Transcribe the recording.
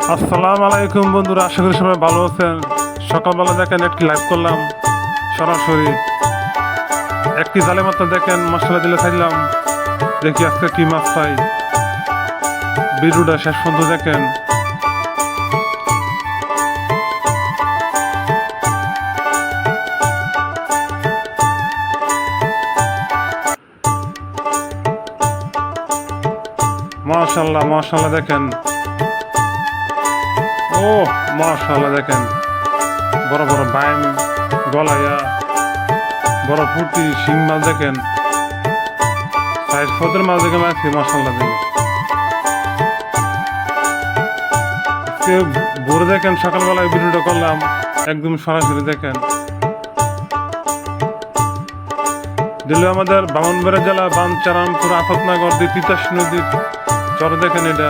আসসালামু আলাইকুম বন্ধুরা, আশা করি সবাই ভালো আছেন। সকালবেলা দেখেন একটি লাইভ করলাম সরাসরি, একটি জালে মাত্র দেখেন মশলা দিলে খাইলাম। দেখি আজকে কি মাছ পাই। ভিডিওটা শেষ পর্যন্ত দেখেন। মাশাআল্লাহ মাশাআল্লাহ দেখেন, ও মাশাআল্লাহ দেখেন, বড় বড় বাইম গলাইয়া, বড় ফুটি শিং মাছ দেখেন, সাইজ ফদের মাছ দেখে মাছ মাশাআল্লাহ দেখেন। আজকে ভোরে দেখেন সকালবেলায় ভিডিওটা করলাম একদম সরাসরি দেখেন। দিল আমাদের ব্রাহ্মণবাড়িয়া জেলা বাঞ্চারামপুর আফতনগর তিতাস নদীর চর দেখেন। এটা